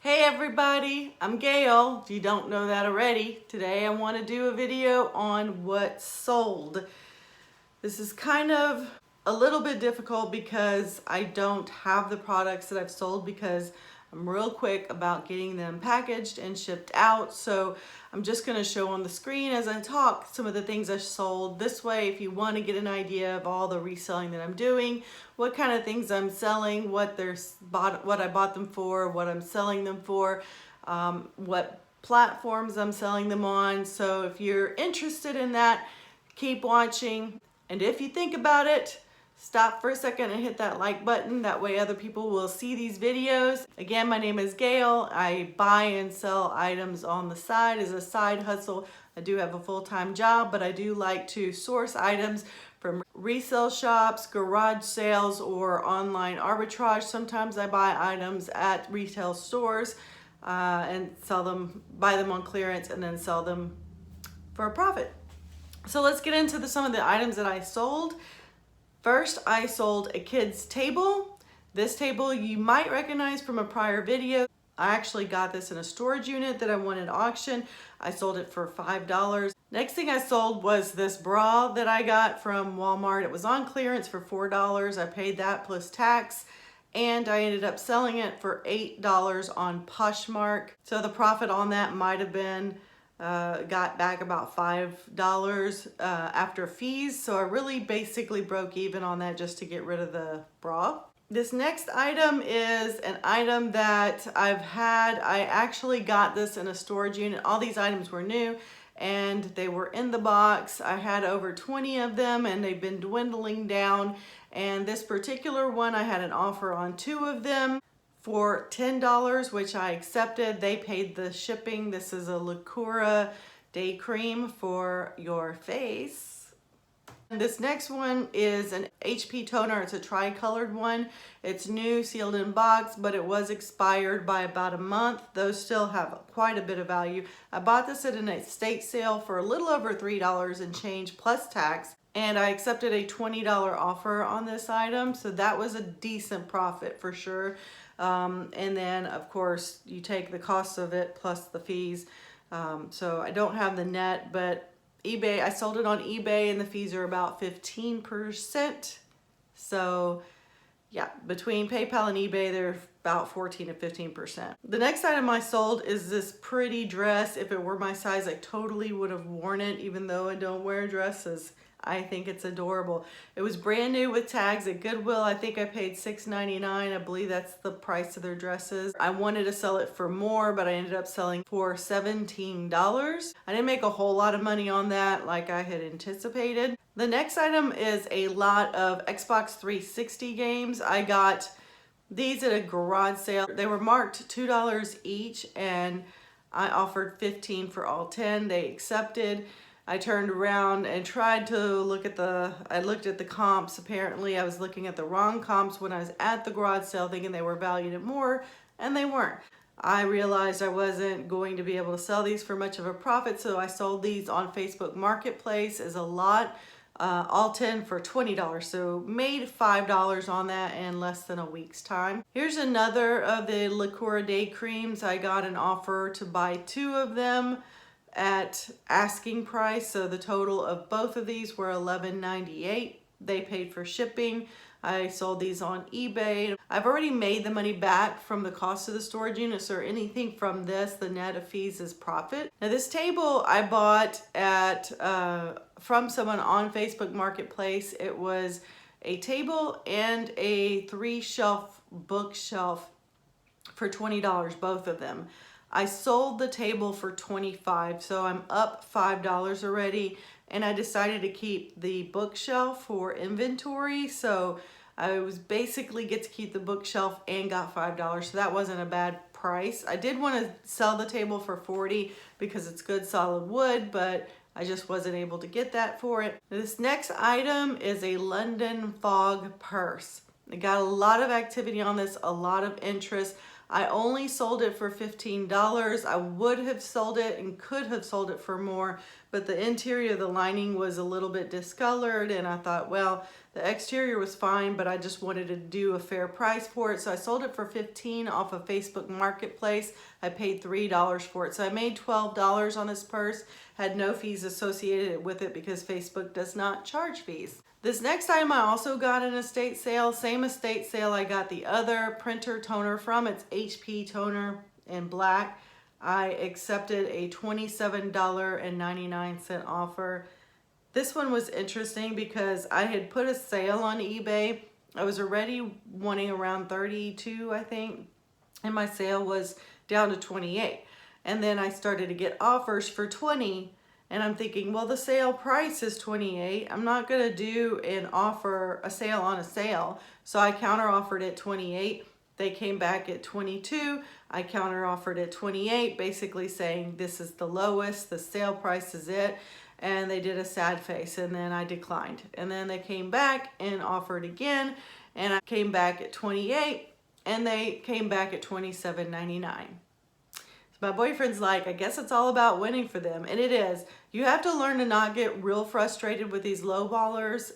Hey everybody, I'm Gail. If you don't know that already, today I want to do a video on what sold. This is kind of a little bit difficult because I don't have the products that I've sold because I'm real quick about getting them packaged and shipped out. So I'm just going to show on the screen as I talk some of the things I sold. This way, if you want to get an idea of all the reselling that I'm doing, what kind of things I'm selling, what I bought them for, what I'm selling them for, what platforms I'm selling them on. So if you're interested in that, keep watching. And if you think about it, stop for a second and hit that like button. That way other people will see these videos. Again, my name is Gail. I buy and sell items on the side as a side hustle. I do have a full-time job, but I do like to source items from resale shops, garage sales, or online arbitrage. Sometimes I buy items at retail stores and sell them, buy them on clearance, and then sell them for a profit. So let's get into some of the items that I sold. First, I sold a kid's table. This table you might recognize from a prior video. I actually got this in a storage unit that I won at auction. I sold it for $5. Next thing I sold was this bra that I got from Walmart. It was on clearance for $4. I paid that plus tax, and I ended up selling it for $8 on Poshmark. So the profit on that might have been got back about $5 after fees. So I really basically broke even on that just to get rid of the bra. This next item is an item that I've had. I actually got this in a storage unit. All these items were new and they were in the box. I had over 20 of them and they've been dwindling down. And this particular one, I had an offer on 2 of them for $10, which I accepted. They paid the shipping. This is a Lacura day cream for your face. And this next one is an HP toner. It's a tri-colored one. It's new, sealed in box, but it was expired by about a month. Those still have quite a bit of value. I bought this at an estate sale for a little over $3 and change plus tax. And I accepted a $20 offer on this item. So that was a decent profit for sure. And then of course you take the cost of it plus the fees. So I don't have the net, but eBay, I sold it on eBay and the fees are about 15%. So yeah, between PayPal and eBay, they're about 14 to 15%. The next item I sold is this pretty dress. If it were my size, I totally would have worn it, even though I don't wear dresses. I think it's adorable. It was brand new with tags at Goodwill. I think I paid $6.99. I believe that's the price of their dresses. I wanted to sell it for more, but I ended up selling for $17. I didn't make a whole lot of money on that like I had anticipated. The next item is a lot of Xbox 360 games. I got these at a garage sale. They were marked $2 each and I offered $15 for all 10. They accepted. I turned around and tried to look at I looked at the comps. Apparently I was looking at the wrong comps when I was at the garage sale thinking they were valued at more, and they weren't. I realized I wasn't going to be able to sell these for much of a profit, so I sold these on Facebook Marketplace as a lot, all 10 for $20. So made $5 on that in less than a week's time. Here's another of the Lacura day creams. I got an offer to buy 2 of them at asking price, so the total of both of these were $11.98. They paid for shipping. I sold these on eBay. I've already made the money back from the cost of the storage unit, so anything from this, the net of fees is profit. Now this table I bought at from someone on Facebook Marketplace. It was a table and a 3-shelf bookshelf for $20, both of them. I sold the table for $25, so I'm up $5 already, and I decided to keep the bookshelf for inventory, so I was basically get to keep the bookshelf and got $5, so that wasn't a bad price. I did want to sell the table for $40 because it's good solid wood, but I just wasn't able to get that for it. This next item is a London Fog purse. I got a lot of activity on this, a lot of interest. I only sold it for $15. I would have sold it and could have sold it for more, but the interior, the lining was a little bit discolored, and I thought, well, the exterior was fine, but I just wanted to do a fair price for it. So I sold it for $15 off of Facebook Marketplace. I paid $3 for it. So I made $12 on this purse, had no fees associated with it because Facebook does not charge fees. This next item I also got an estate sale. Same estate sale I got the other printer toner from. It's HP toner in black. I accepted a $27.99 offer. This one was interesting because I had put a sale on eBay. I was already wanting around 32, I think, and my sale was down to 28. And then I started to get offers for 20, and I'm thinking, well, the sale price is 28. I'm not gonna do an offer, a sale on a sale. So I counter offered at 28. They came back at 22. I counter offered at 28, basically saying this is the lowest, the sale price is it. And they did a sad face, and then I declined. And then they came back and offered again, and I came back at 28, and they came back at $27.99. My boyfriend's like, I guess it's all about winning for them. And it is. You have to learn to not get real frustrated with these lowballers.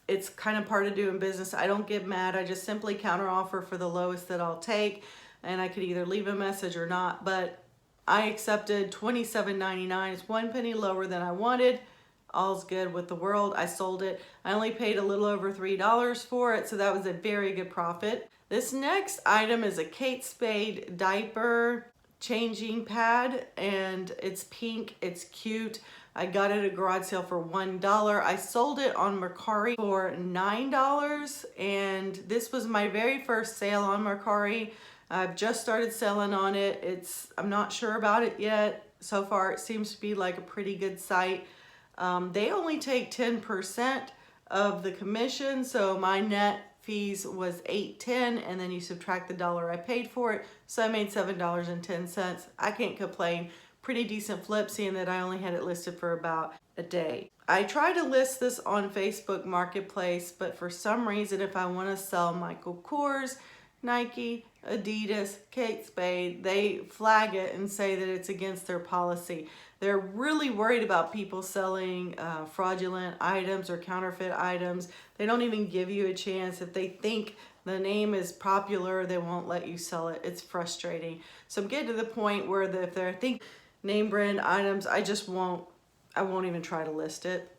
It's kind of part of doing business. I don't get mad. I just simply counter offer for the lowest that I'll take. And I could either leave a message or not. But I accepted $27.99. It's 1 penny lower than I wanted. All's good with the world. I sold it. I only paid a little over $3 for it. So that was a very good profit. This next item is a Kate Spade diaper changing pad, and it's pink, it's cute. I got it at a garage sale for $1. I sold it on Mercari for $9, and this was my very first sale on Mercari. I've just started selling on it. I'm not sure about it yet. So far, it seems to be like a pretty good site. They only take 10% of the commission, so my net fees was $8.10, and then you subtract the dollar I paid for it, so I made $7.10. I can't complain. Pretty decent flip, seeing that I only had it listed for about a day. I tried to list this on Facebook Marketplace, but for some reason, if I want to sell Michael Kors, Nike, Adidas, Kate Spade, they flag it and say that it's against their policy. They're really worried about people selling fraudulent items or counterfeit items. They don't even give you a chance. If they think the name is popular, they won't let you sell it. It's frustrating. So I'm getting to the point where if they're name brand items, I won't even try to list it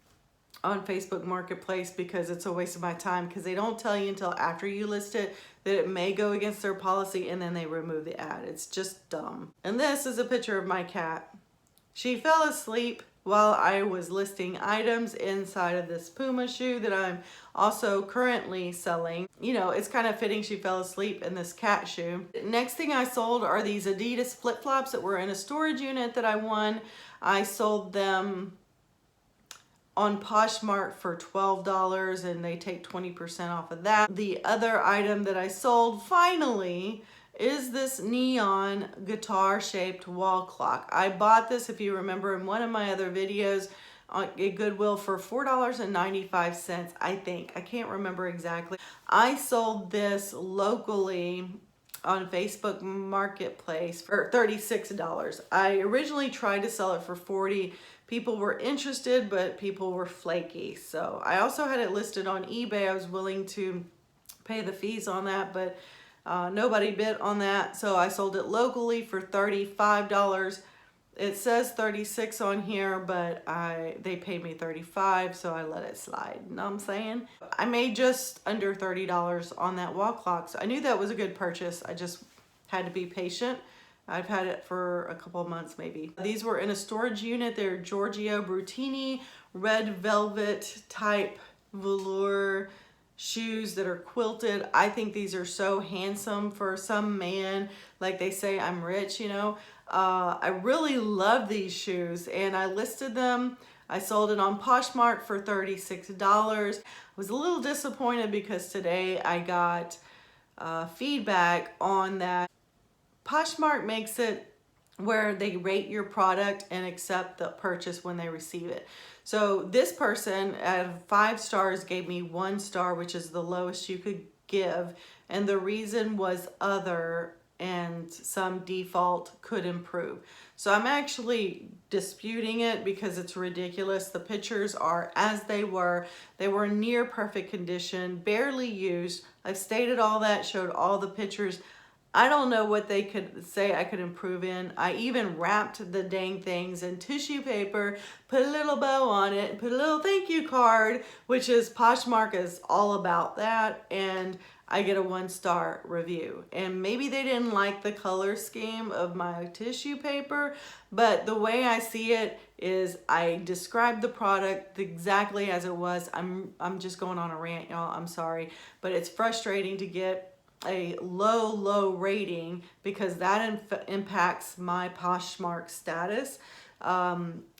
on Facebook Marketplace because it's a waste of my time, because they don't tell you until after you list it that it may go against their policy, and then they remove the ad. It's just dumb. And this is a picture of my cat. She fell asleep while I was listing items inside of this Puma shoe that I'm also currently selling. You know, it's kind of fitting she fell asleep in this cat shoe. Next thing I sold are these Adidas flip-flops that were in a storage unit that I won. I sold them on Poshmark for $12, and they take 20% off of that. The other item that I sold finally is this neon guitar shaped wall clock. I bought this, if you remember, in one of my other videos at Goodwill for $4.95, I think. I can't remember exactly. I sold this locally on Facebook Marketplace for $36. I originally tried to sell it for $40. People were interested, but people were flaky. So I also had it listed on eBay. I was willing to pay the fees on that, but nobody bid on that. So I sold it locally for $35. It says 36 on here, but they paid me 35, so I let it slide. You know what I'm saying? I made just under $30 on that wall clock, so I knew that was a good purchase. I just had to be patient. I've had it for a couple of months maybe. These were in a storage unit. They're Giorgio Brutini red velvet type velour shoes that are quilted. I think these are so handsome for some man. Like they say, I'm rich, you know. I really love these shoes, and I listed them. I sold it on Poshmark for $36. I was a little disappointed because today I got feedback on that. Poshmark makes it where they rate your product and accept the purchase when they receive it. So this person out of 5 stars gave me 1 star, which is the lowest you could give, and the reason was other and some default could improve. So I'm actually disputing it because it's ridiculous. The pictures are as they were. They were in near perfect condition, barely used. I've stated all that, showed all the pictures. I don't know what they could say I could improve in. I even wrapped the dang things in tissue paper, put a little bow on it, put a little thank you card, which is Poshmark is all about that, and I get a 1-star review. And maybe they didn't like the color scheme of my tissue paper, but the way I see it is I described the product exactly as it was. I'm just going on a rant, y'all. I'm sorry, but it's frustrating to get a low rating because that impacts my Poshmark status.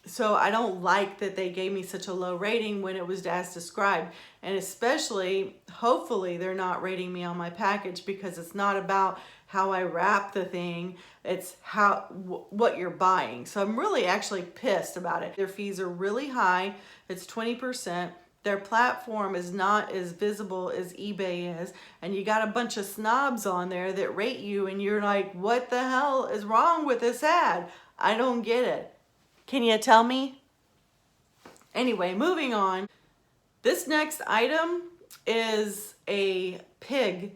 So I don't like that they gave me such a low rating when it was as described. And especially, hopefully they're not rating me on my package, because it's not about how I wrap the thing, it's what you're buying. So I'm really actually pissed about it. Their fees are really high. It's 20%. Their platform is not as visible as eBay is, and you got a bunch of snobs on there that rate you, and you're like, what the hell is wrong with this ad? I don't get it. Can you tell me? Anyway, moving on. This next item is a pig.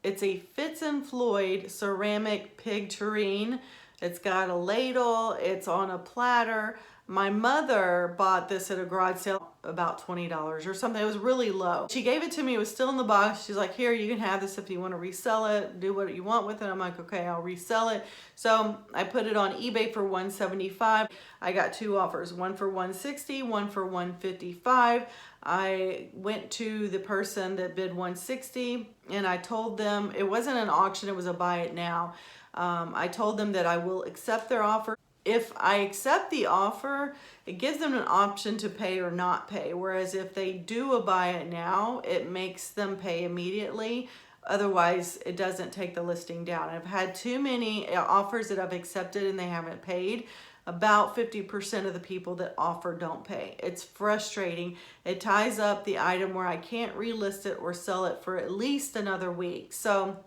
It's a Fitz and Floyd ceramic pig tureen. It's got a ladle, it's on a platter. My mother bought this at a garage sale, about $20 or something. It was really low. She gave it to me, it was still in the box. She's like, here, you can have this if you want to resell it, do what you want with it. I'm like, okay, I'll resell it. So I put it on eBay for $175. I got 2 offers, one for $160, one for $155. I went to the person that bid $160, and I told them, it wasn't an auction, it was a buy it now. I told them that I will accept their offer. If I accept the offer, it gives them an option to pay or not pay. Whereas if they do a buy it now, it makes them pay immediately. Otherwise, it doesn't take the listing down. I've had too many offers that I've accepted and they haven't paid. About 50% of the people that offer don't pay. It's frustrating. It ties up the item where I can't relist it or sell it for at least another week. So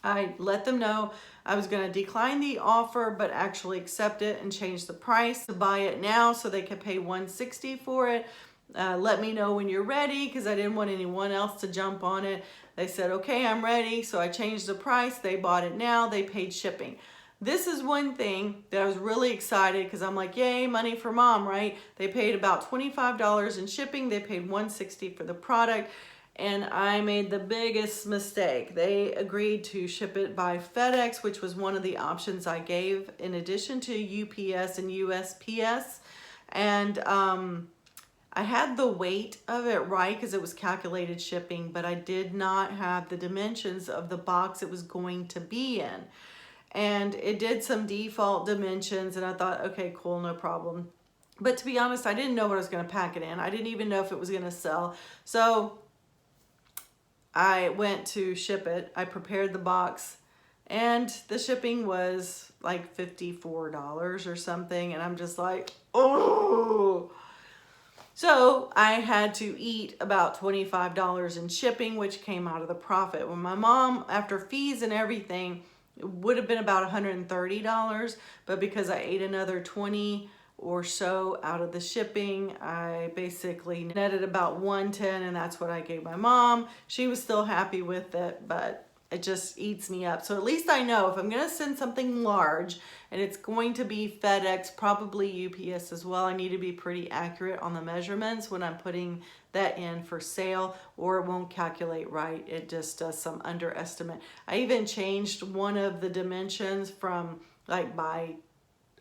I let them know I was going to decline the offer, but actually accept it and change the price to buy it now so they could pay $160 for it. Let me know when you're ready, because I didn't want anyone else to jump on it. They said, okay, I'm ready. So I changed the price. They bought it now. They paid shipping. This is one thing that I was really excited, because I'm like, yay, money for mom, right? They paid about $25 in shipping. They paid $160 for the product. And I made the biggest mistake. They agreed to ship it by FedEx, which was one of the options I gave in addition to UPS and USPS. And I had the weight of it right because it was calculated shipping, but I did not have the dimensions of the box it was going to be in. And it did some default dimensions, and I thought, okay, cool, no problem. But to be honest, I didn't know what I was going to pack it in. I didn't even know if it was going to sell. So I went to ship it. I prepared the box, and the shipping was like $54 or something. And I'm just like, oh. So I had to eat about $25 in shipping, which came out of the profit. When my mom, after fees and everything, it would have been about $130. But because I ate another 20 or so out of the shipping, I basically netted about $110, and that's what I gave my mom. She was still happy with it, but it just eats me up. So at least I know if I'm gonna send something large and it's going to be FedEx, probably UPS as well, I need to be pretty accurate on the measurements when I'm putting that in for sale, or it won't calculate right. It just does some underestimate. I even changed one of the dimensions from like by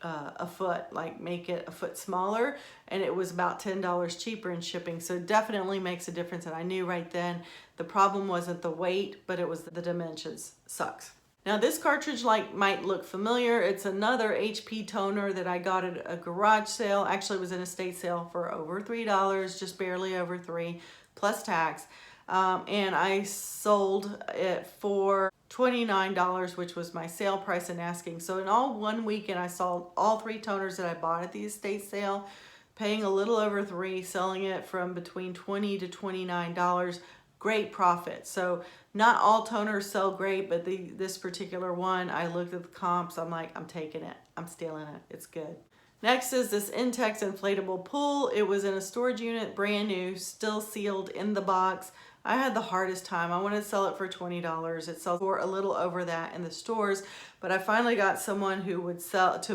a foot, like make it a foot smaller, and it was about $10 cheaper in shipping. So it definitely makes a difference, and I knew right then the problem wasn't the weight, but it was the dimensions. Sucks. Now this cartridge light might look familiar. It's another HP toner that I got at a garage sale. Actually, it was in a state sale for over $3, just barely over $3 plus tax. And I sold it for $29, which was my sale price and asking. So in all one weekend, I sold all 3 toners that I bought at the estate sale, paying a little over $3, selling it from between $20 to $29. great profit. So not all toners sell great, but this particular one, I looked at the comps, I'm like, I'm taking it, I'm stealing it, it's good. Next is this Intex inflatable pool. It was in a storage unit, brand new, still sealed in the box. I had the hardest time. I wanted to sell it for $20. It sells for a little over that in the stores, but I finally got someone who would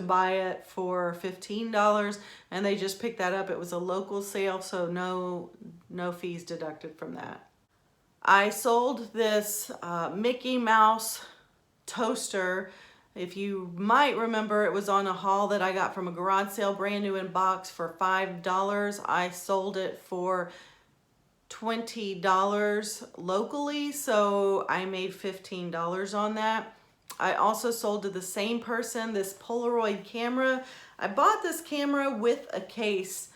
buy it for $15, and they just picked that up. It was a local sale, so no fees deducted from that. I sold this Mickey Mouse toaster. If you might remember, it was on a haul that I got from a garage sale, brand new in box, for $5. I sold it for $20 locally, so I made $15 on that. I also sold to the same person this Polaroid camera. I bought this camera with a case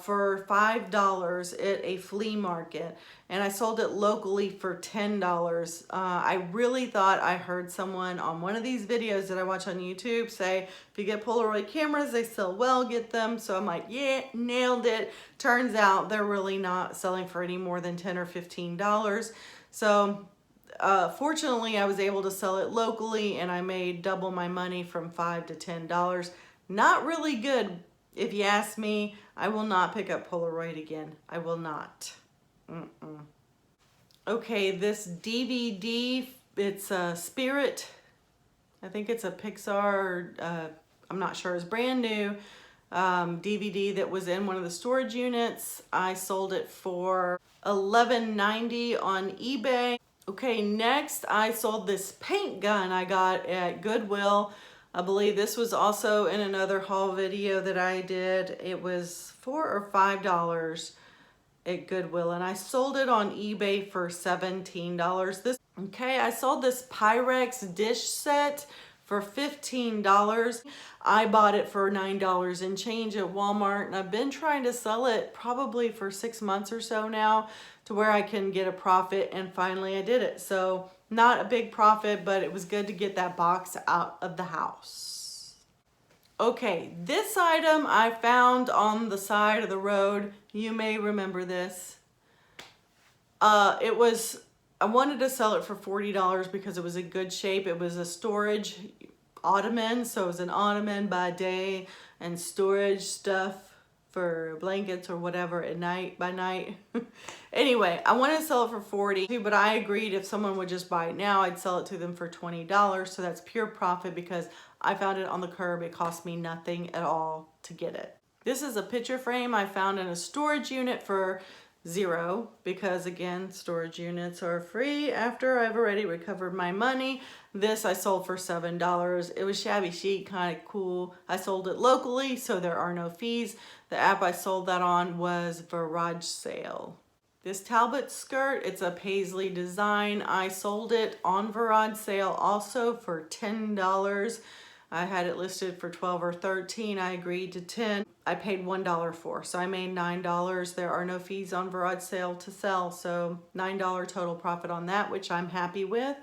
for $5 at a flea market, and I sold it locally for $10. I really thought I heard someone on one of these videos that I watch on YouTube say, if you get Polaroid cameras, they sell well, get them. So I'm like, yeah, nailed it. Turns out they're really not selling for any more than $10 or $15. So fortunately, I was able to sell it locally, and I made double my money from $5 to $10. Not really good. If you ask me, I will not pick up Polaroid again. I will not. Okay, this DVD, it's a Spirit. I think it's a Pixar, I'm not sure. It's brand new DVD that was in one of the storage units. I sold it for $11.90 on eBay. Okay, next I sold this paint gun I got at Goodwill. I believe this was also in another haul video that I did. It was $4 or $5 at Goodwill, and I sold it on eBay for $17. Okay, I sold this Pyrex dish set for $15. I bought it for $9 and change at Walmart, and I've been trying to sell it probably for 6 months or so now to where I can get a profit, and finally I did it. So not a big profit, but it was good to get that box out of the house. Okay, this item I found on the side of the road. You may remember this. I wanted to sell it for $40 because it was in good shape. It was a storage ottoman, so it was an ottoman by day and storage stuff for blankets or whatever at night by night. Anyway, I wanted to sell it for $40, but I agreed if someone would just buy it now, I'd sell it to them for $20. So that's pure profit because I found it on the curb. It cost me nothing at all to get it. This is a picture frame I found in a storage unit for $0 because, again, storage units are free after I've already recovered my money. This I sold for $7. It was shabby chic, kind of cool. I sold it locally, so there are no fees. The app I sold that on was Garage Sale. This Talbot skirt, it's a paisley design. I sold it on Garage Sale also for $10. I had it listed for $12 or $13. I agreed to $10. I paid $1 for, so I made $9. There are no fees on Garage Sale to sell, so $9 total profit on that, which I'm happy with.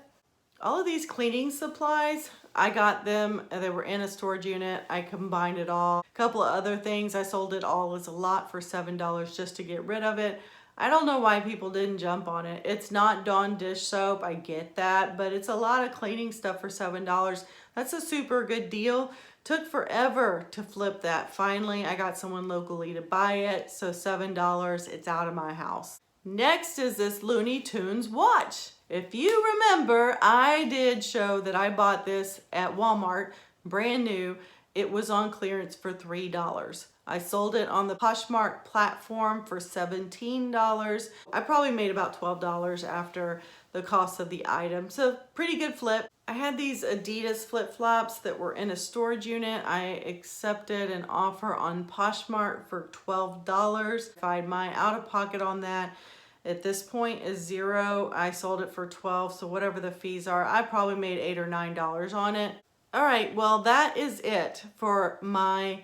All of these cleaning supplies, I got them, they were in a storage unit. I combined it all. A couple of other things, I sold it all as a lot for $7 just to get rid of it. I don't know why people didn't jump on it. It's not Dawn dish soap, I get that, but it's a lot of cleaning stuff for $7. That's a super good deal. Took forever to flip that. Finally, I got someone locally to buy it, so $7, it's out of my house. Next is this Looney Tunes watch. If you remember, I did show that I bought this at Walmart, brand new. It was on clearance for $3. I sold it on the Poshmark platform for $17. I probably made about $12 after the cost of the item, so pretty good flip. I had these Adidas flip-flops that were in a storage unit. I accepted an offer on Poshmark for $12. My out-of-pocket on that at this point is $0. I sold it for $12, so whatever the fees are, I probably made $8 or $9 on it. All right, well, that is it for my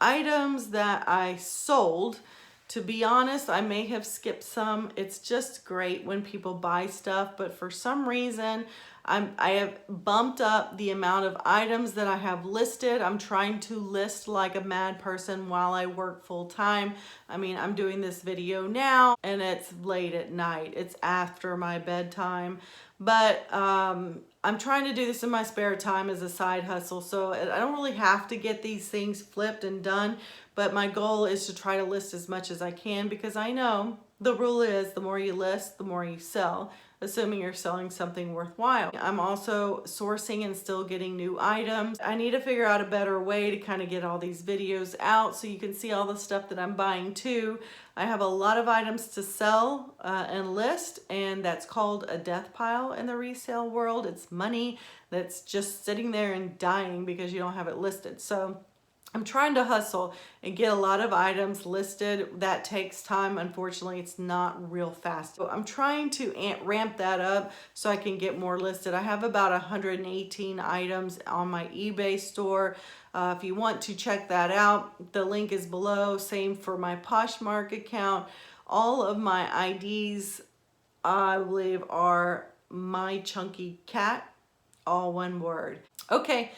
items that I sold. To be honest, I may have skipped some. It's just great when people buy stuff, but for some reason, I have bumped up the amount of items that I have listed. I'm trying to list like a mad person while I work full time. I mean, I'm doing this video now and it's late at night. It's after my bedtime. But I'm trying to do this in my spare time as a side hustle. So I don't really have to get these things flipped and done. But my goal is to try to list as much as I can, because I know the rule is the more you list, the more you sell, assuming you're selling something worthwhile. I'm also sourcing and still getting new items. I need to figure out a better way to kind of get all these videos out so you can see all the stuff that I'm buying too. I have a lot of items to sell and list, and that's called a death pile in the resale world. It's money that's just sitting there and dying because you don't have it listed. So I'm trying to hustle and get a lot of items listed. That takes time. Unfortunately, it's not real fast. So I'm trying to ramp that up so I can get more listed. I have about 118 items on my eBay store. If you want to check that out, the link is below. Same for my Poshmark account. All of my IDs, I believe, are My Chunky Cat, all one word. Okay.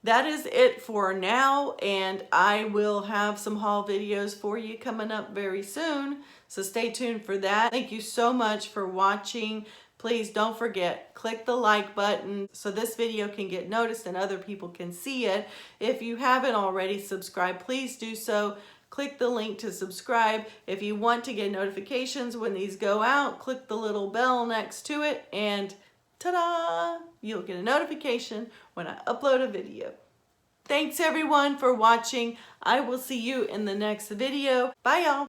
That is it for now, and I will have some haul videos for you coming up very soon, so stay tuned for that. Thank you so much for watching. Please don't forget, click the like button so this video can get noticed and other people can see it. If you haven't already subscribed, please do so. Click the link to subscribe. If you want to get notifications when these go out, click the little bell next to it, and ta-da! You'll get a notification when I upload a video. Thanks everyone for watching. I will see you in the next video. Bye y'all.